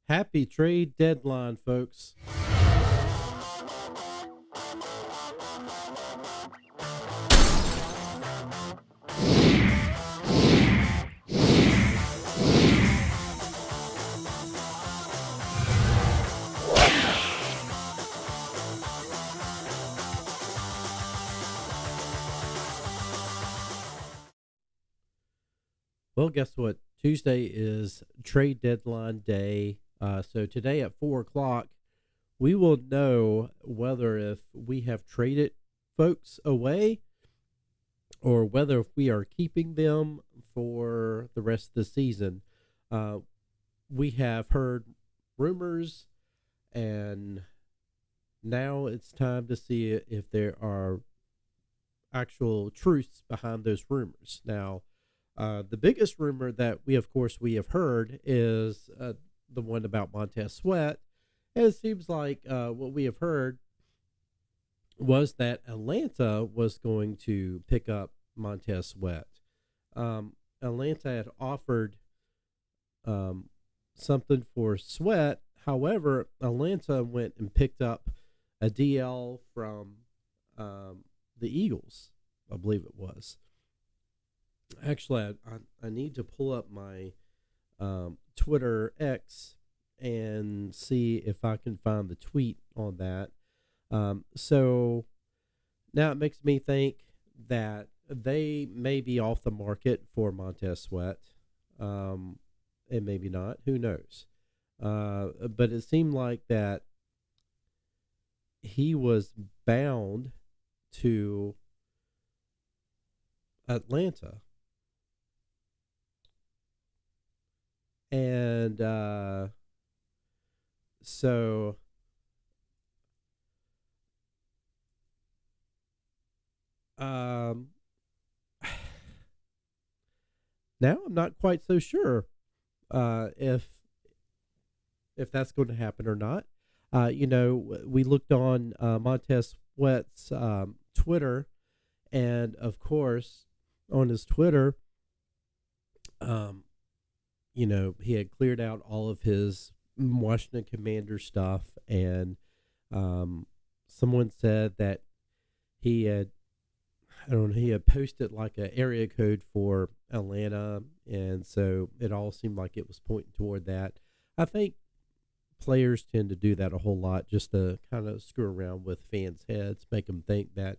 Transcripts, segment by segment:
Happy trade deadline, folks. Well, guess what? Tuesday is trade deadline day. So today at 4 o'clock, we will know whether if we have traded folks away or whether if we are keeping them for the rest of the season. Uh, we have heard rumors, and now it's time to see if there are actual truths behind those rumors. Now, the biggest rumor that of course, we have heard is the one about Montez Sweat. And it seems like what we have heard was that Atlanta was going to pick up Montez Sweat. Atlanta had offered something for Sweat. However, Atlanta went and picked up a DL from the Eagles, I believe it was. Actually, I need to pull up my Twitter X and see if I can find the tweet on that. So now it makes me think that they may be off the market for Montez Sweat, and maybe not. Who knows? But it seemed like that he was bound to Atlanta. And so now I'm not quite so sure if that's going to happen or not. We looked on Montez Sweat's Twitter, and of course, on his Twitter, he had cleared out all of his Washington Commander stuff, and someone said that he had, I don't know, he had posted like an area code for Atlanta, and so it all seemed like it was pointing toward that. I think players tend to do that a whole lot just to kind of screw around with fans' heads, make them think that,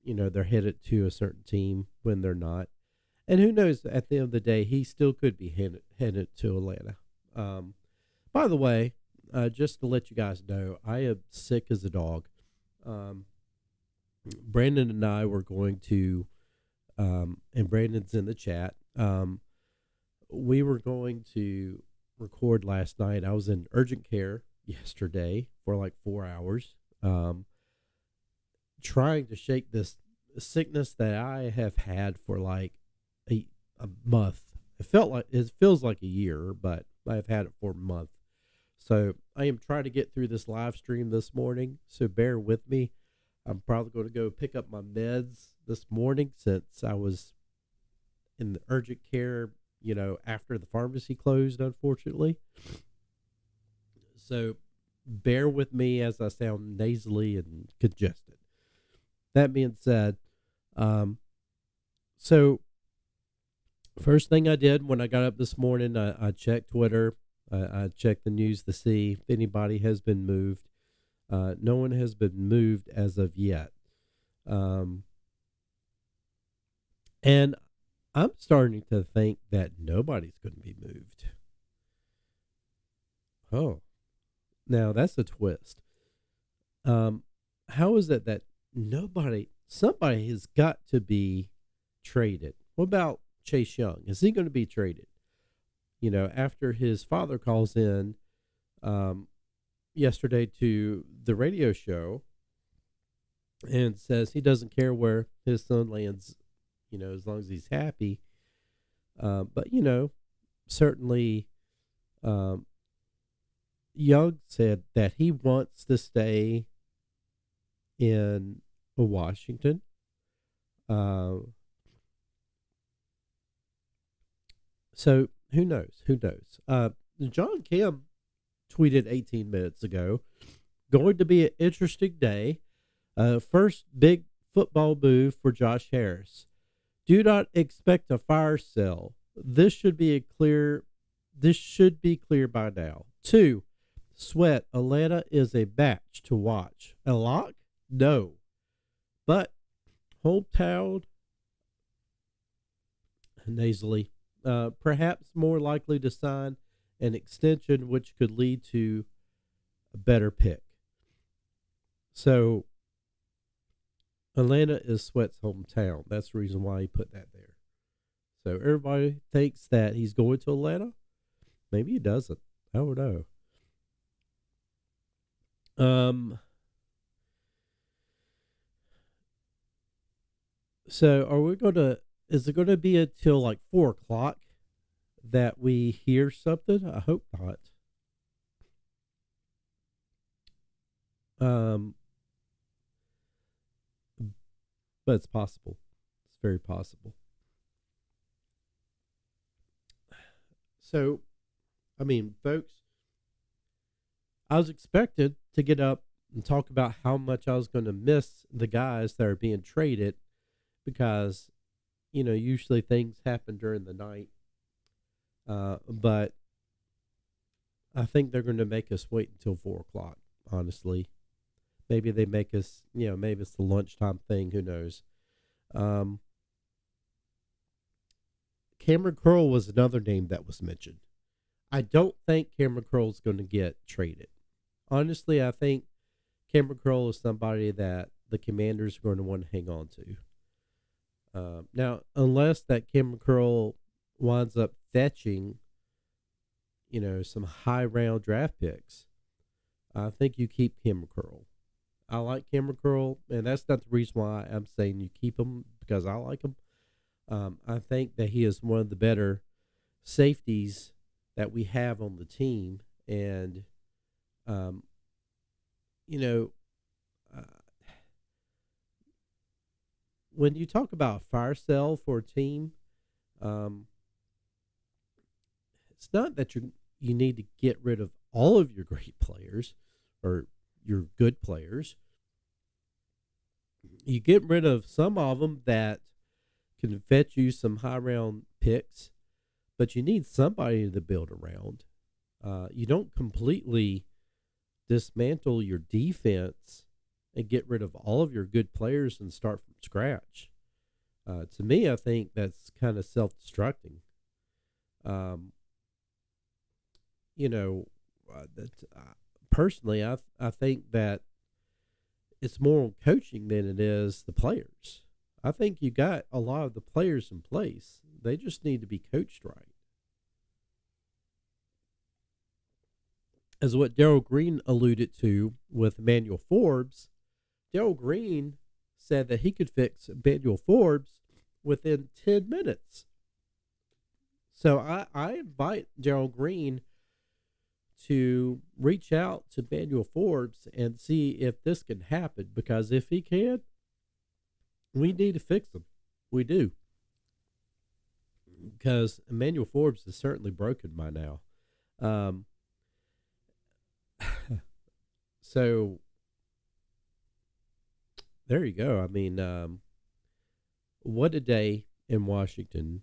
they're headed to a certain team when they're not. And who knows, at the end of the day, he still could be headed to Atlanta. By the way, just to let you guys know, I am sick as a dog. Brandon and I were going to, and Brandon's in the chat, we were going to record last night. I was in urgent care yesterday for like 4 hours, trying to shake this sickness that I have had for like a month. It feels like a year, but I've had it for a month. So I am trying to get through this live stream this morning. So bear with me. I'm probably going to go pick up my meds this morning since I was in the urgent care, after the pharmacy closed, unfortunately. So bear with me as I sound nasally and congested. That being said, so first thing I did when I got up this morning, I checked Twitter. I checked the news to see if anybody has been moved. No one has been moved as of yet. And I'm starting to think that nobody's going to be moved. Oh, now that's a twist. How is it that somebody has got to be traded? What about Chase Young? Is he going to be traded? After his father calls in yesterday to the radio show and says he doesn't care where his son lands, as long as he's happy. But, certainly Young said that he wants to stay in Washington. So who knows? John Kim tweeted 18 minutes ago. Going to be an interesting day. First big football move for Josh Harris. Do not expect a fire sale. This should be clear by now. 2, Sweat. Atlanta is a match to watch. A lock? No. But hometown, nasally, perhaps more likely to sign an extension, which could lead to a better pick. So Atlanta is Sweat's hometown. That's the reason why he put that there. So everybody thinks that he's going to Atlanta. Maybe he doesn't. I don't know. So is it gonna be until like 4 o'clock that we hear something? I hope not. But it's possible. It's very possible. So, I mean, folks, I was expected to get up and talk about how much I was going to miss the guys that are being traded because, usually things happen during the night. But I think they're going to make us wait until 4 o'clock, honestly. Maybe they make us, maybe it's the lunchtime thing. Who knows? Cameron Curl was another name that was mentioned. I don't think Cameron Curl is going to get traded. Honestly, I think Cameron Curl is somebody that the Commanders are going to want to hang on to. Now, unless that Cameron Curl winds up fetching, some high round draft picks, I think you keep Cameron Curl. I like Cameron Curl, and that's not the reason why I'm saying you keep him, because I like him. I think that he is one of the better safeties that we have on the team, and when you talk about a fire sale for a team, it's not that you need to get rid of all of your great players or your good players. You get rid of some of them that can fetch you some high round picks, but you need somebody to build around. You don't completely dismantle your defense and get rid of all of your good players and start from scratch. To me, I think that's kind of self-destructing. Personally, I think that it's more on coaching than it is the players. I think you got a lot of the players in place. They just need to be coached right. As what Darryl Green alluded to with Emmanuel Forbes, Darryl Green said that he could fix Emmanuel Forbes within 10 minutes. So I invite Darryl Green to reach out to Emmanuel Forbes and see if this can happen, because if he can, we need to fix him. We do. Because Emmanuel Forbes is certainly broken by now. So there you go. I mean, what a day in Washington.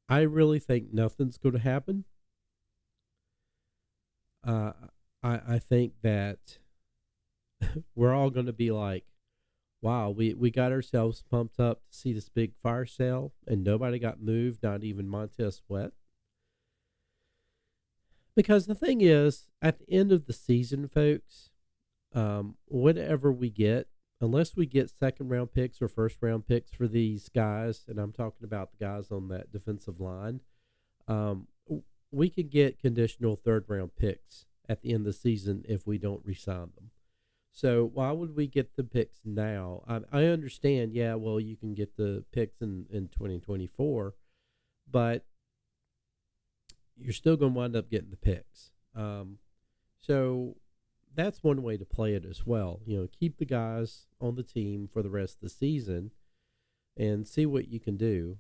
I really think nothing's going to happen. I think that we're all going to be like, wow, we got ourselves pumped up to see this big fire sale, and nobody got moved, not even Montez Sweat. Because the thing is, at the end of the season, folks, whatever we get, unless we get second round picks or first round picks for these guys, and I'm talking about the guys on that defensive line, we could get conditional third round picks at the end of the season if we don't re-sign them. So why would we get the picks now? I understand, yeah, well, you can get the picks in 2024, but you're still going to wind up getting the picks. So that's one way to play it as well. Keep the guys on the team for the rest of the season and see what you can do.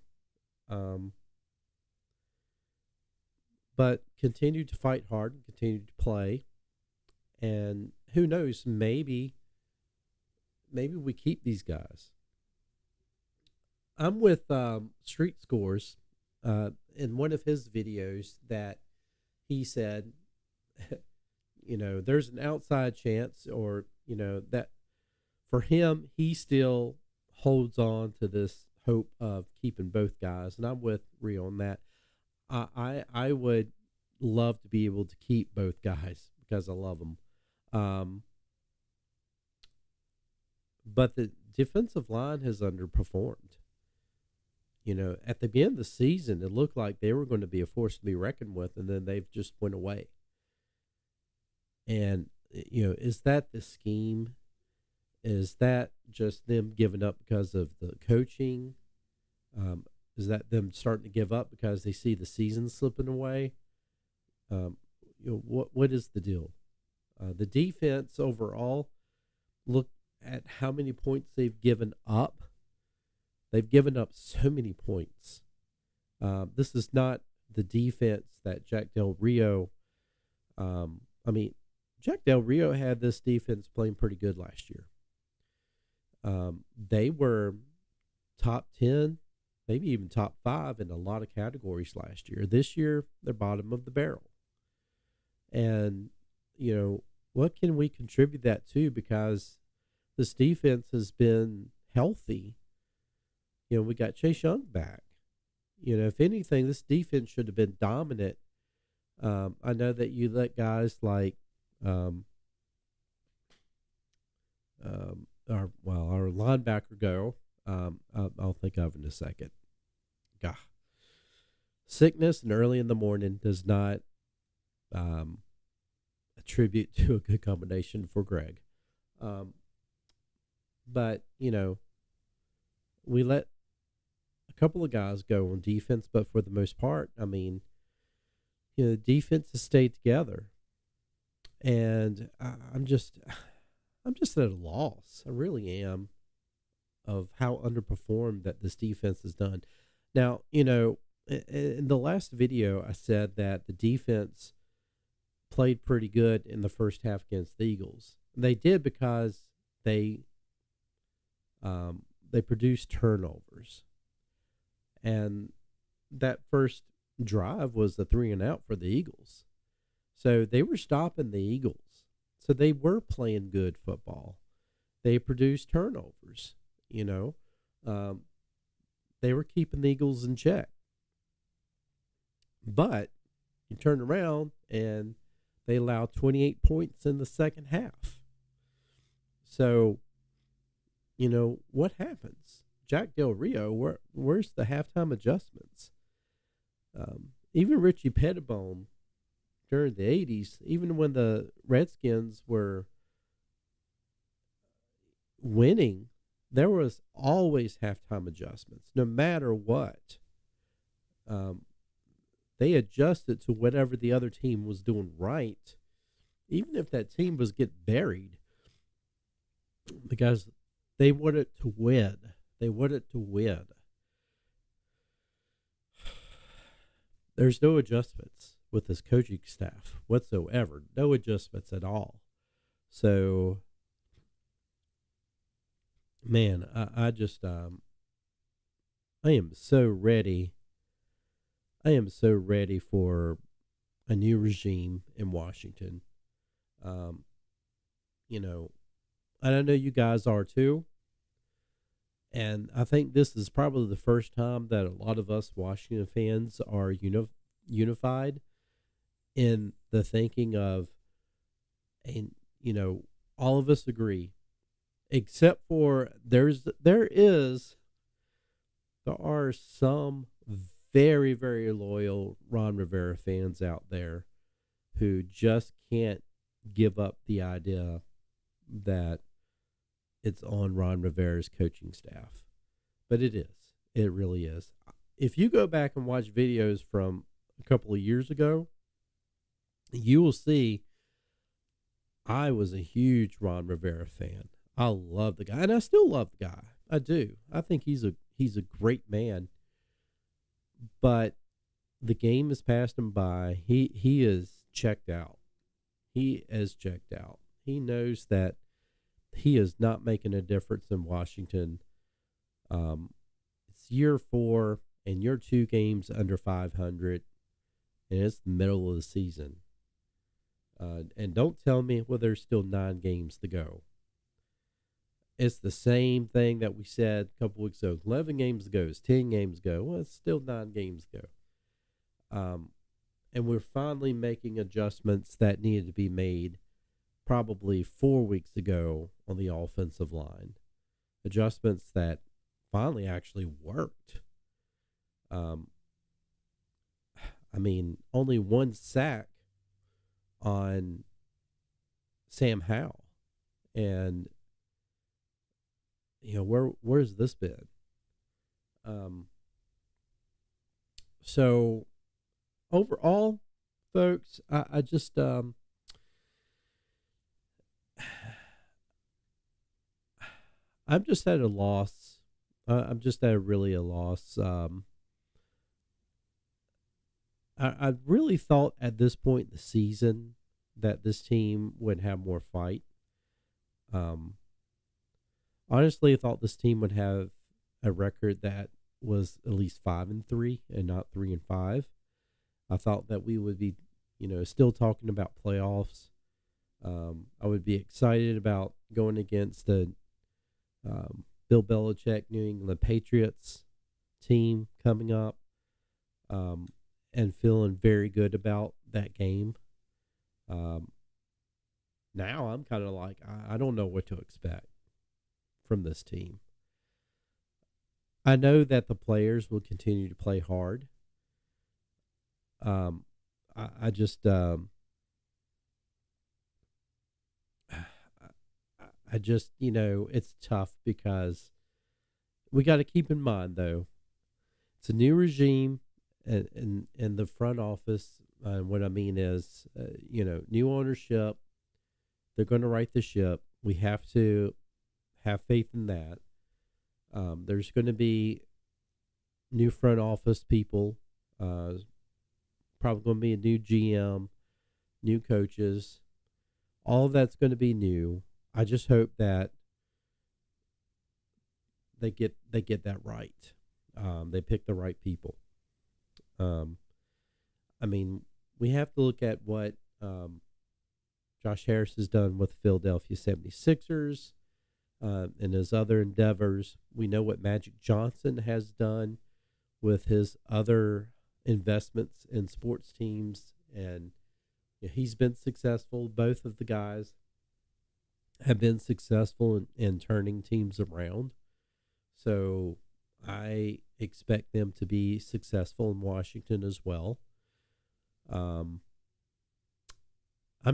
but continue to fight hard and continue to play. And who knows, maybe we keep these guys. I'm with Street Scores in one of his videos that he said, there's an outside chance, or, that for him, he still holds on to this hope of keeping both guys. And I'm with Rio on that. I would love to be able to keep both guys because I love them. But the defensive line has underperformed. At the beginning of the season, it looked like they were going to be a force to be reckoned with, and then they've just went away. And, is that the scheme? Is that just them giving up because of the coaching? Is that them starting to give up because they see the season slipping away? What is the deal? The defense overall, look at how many points they've given up. They've given up so many points. This is not the defense that Jack Del Rio. Jack Del Rio had this defense playing pretty good last year. They were top 10, maybe even top 5 in a lot of categories last year. This year, they're bottom of the barrel. And, what can we contribute that to? Because this defense has been healthy. We got Chase Young back. If anything, this defense should have been dominant. I know that you let guys like our linebacker go. I'll think of in a second. God. Sickness and early in the morning does not attribute to a good combination for Greg. But, we let a couple of guys go on defense, but for the most part, the defense has stayed together. And I'm just at a loss. I really am, of how underperformed that this defense has done. Now, in the last video, I said that the defense played pretty good in the first half against the Eagles. They did because they produced turnovers. And that first drive was the 3-and-out for the Eagles. So they were stopping the Eagles. So they were playing good football. They produced turnovers, They were keeping the Eagles in check. But you turn around and they allowed 28 points in the second half. So, what happens? Jack Del Rio, where's the halftime adjustments? Even Richie Pettibone during the 80s, even when the Redskins were winning, there was always halftime adjustments, no matter what. They adjusted to whatever the other team was doing right, even if that team was getting buried, because they wanted to win. They wanted to win. There's no adjustments with this coaching staff whatsoever. No adjustments at all. So, man, I just, I am so ready. I am so ready for a new regime in Washington. And I know you guys are too. And I think this is probably the first time that a lot of us Washington fans are unified in the thinking of, and all of us agree, except for there are some very, very loyal Ron Rivera fans out there who just can't give up the idea that it's on Ron Rivera's coaching staff. But it is. It really is. If you go back and watch videos from a couple of years ago, you will see I was a huge Ron Rivera fan. I love the guy, and I still love the guy. I do. I think he's a great man. But The game has passed him by. He is checked out. He is checked out. He knows that he is not making a difference in Washington. It's year 4, and you're 2 games under 500, and it's the middle of the season. And don't tell me, well, there's still 9 games to go. It's the same thing that we said a couple weeks ago. 11 games ago, it's 10 games ago. Well, it's still 9 games ago. And we're finally making adjustments that needed to be made probably 4 weeks ago on the offensive line. Adjustments that finally actually worked. Only 1 sack on Sam Howell. And, where's this been? So overall, folks, I just, I'm just at a loss. I'm just at really a loss. I really thought at this point in the season that this team would have more fight. Honestly, I thought this team would have a record that was at least 5-3 and not 3-5. I thought that we would be, still talking about playoffs. I would be excited about going against the Bill Belichick New England Patriots team coming up, and feeling very good about that game. Now I'm kind of like, I don't know what to expect from this team. I know that the players will continue to play hard. I just, it's tough because we got to keep in mind, though, it's a new regime in the front office. What I mean is, new ownership. They're going to right the ship. We have to have faith in that. There's going to be new front office people. Probably going to be a new GM, new coaches. All of that's going to be new. I just hope that they get that right. They pick the right people. We have to look at what Josh Harris has done with the Philadelphia 76ers and his other endeavors. We know what Magic Johnson has done with his other investments in sports teams, and he's been successful. Both of the guys have been successful in turning teams around. So I expect them to be successful in Washington as well. I'm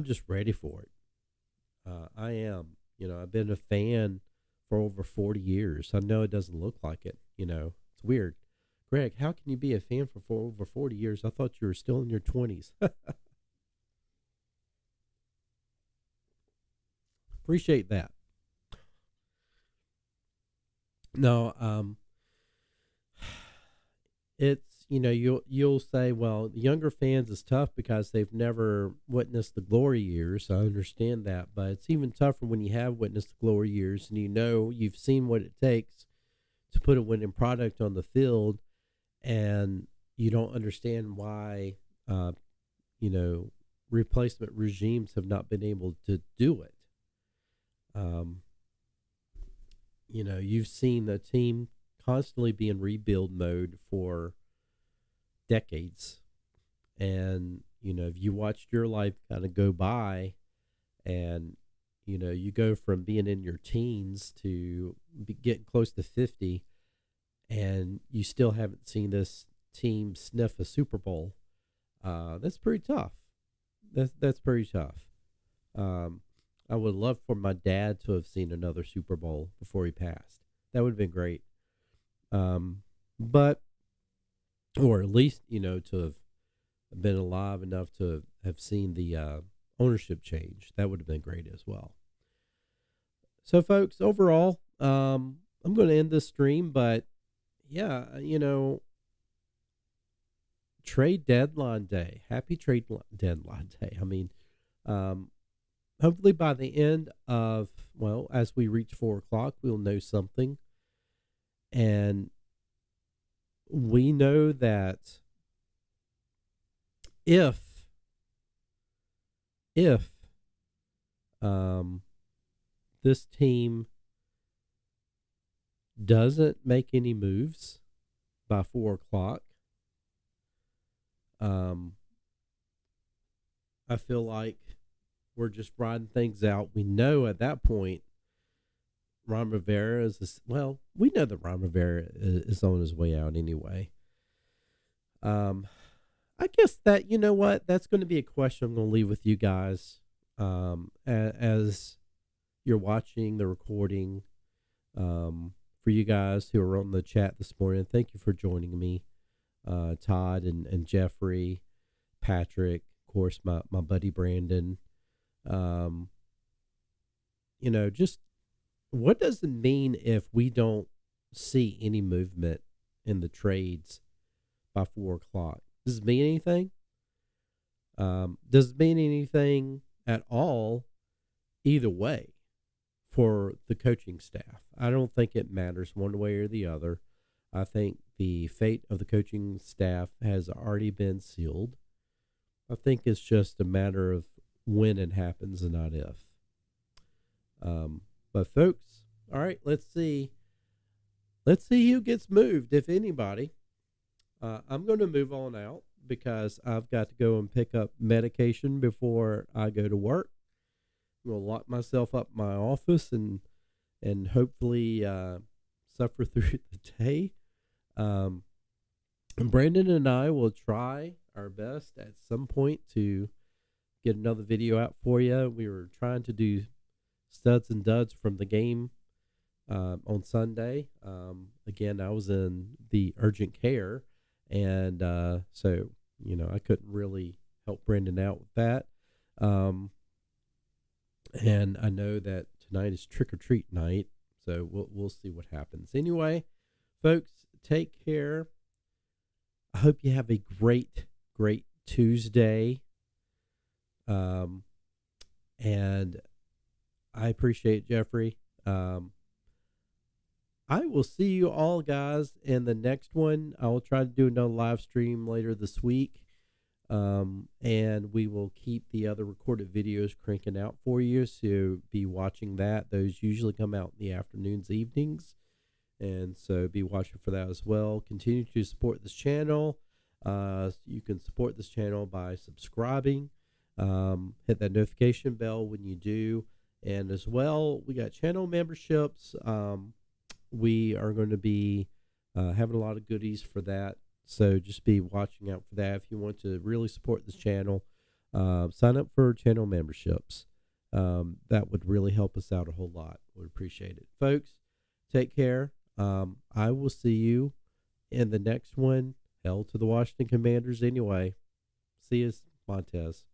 just ready for it. I am. I've been a fan for over 40 years. I know it doesn't look like it. It's weird. Greg, how can you be a fan for over 40 years? I thought you were still in your 20s. Appreciate that. No, it's, you'll say, well, the younger fans is tough because they've never witnessed the glory years. I understand that, but it's even tougher when you have witnessed the glory years and you've seen what it takes to put a winning product on the field, and you don't understand why, replacement regimes have not been able to do it. You've seen the team constantly be in rebuild mode for decades. And, if you watched your life kind of go by and, you go from being in your teens to getting close to 50, and you still haven't seen this team sniff a Super Bowl, that's pretty tough. That's pretty tough. I would love for my dad to have seen another Super Bowl before he passed. That would have been great. But, or at least, to have been alive enough to have seen the ownership change. That would have been great as well. So, folks, overall, I'm going to end this stream, but yeah, trade deadline day. Happy deadline day. I mean, hopefully by the end of, well, as we reach 4 o'clock, we'll know something. And we know that if this team doesn't make any moves by 4 o'clock, I feel like we're just riding things out. We know at that point Ron Rivera is we know that Ron Rivera is on his way out anyway. I guess that, you know what, that's going to be a question I'm going to leave with you guys as you're watching the recording. For you guys who are on the chat this morning, thank you for joining me. Todd and Jeffrey, Patrick, of course, my buddy Brandon. Just what does it mean if we don't see any movement in the trades by 4 o'clock? Does it mean anything? Does it mean anything at all either way for the coaching staff? I don't think it matters one way or the other. I think the fate of the coaching staff has already been sealed. I think it's just a matter of when it happens and not if. But folks, all right, let's see who gets moved, if anybody. I'm going to move on out because I've got to go and pick up medication before I go to work. I'm going to lock myself up in my office and hopefully suffer through the day. And Brandon and I will try our best at some point to get another video out for you. We were trying to do studs and duds from the game on Sunday. Again, I was in the urgent care, and so I couldn't really help Brandon out with that. And I know that tonight is trick or treat night, so we'll see what happens. Anyway, folks, take care. I hope you have a great Tuesday. And I appreciate Jeffrey. I will see you all, guys, in the next one. I will try to do another live stream later this week. And we will keep the other recorded videos cranking out for you. So be watching that. Those usually come out in the afternoons, evenings. And so be watching for that as well. Continue to support this channel. You can support this channel by subscribing. Hit that notification bell when you do. And as well, we got channel memberships. We are going to be having a lot of goodies for that. So just be watching out for that. If you want to really support this channel, sign up for channel memberships. That would really help us out a whole lot. Would appreciate it. Folks, take care. I will see you in the next one. Hell to the Washington Commanders anyway. See you, Montez.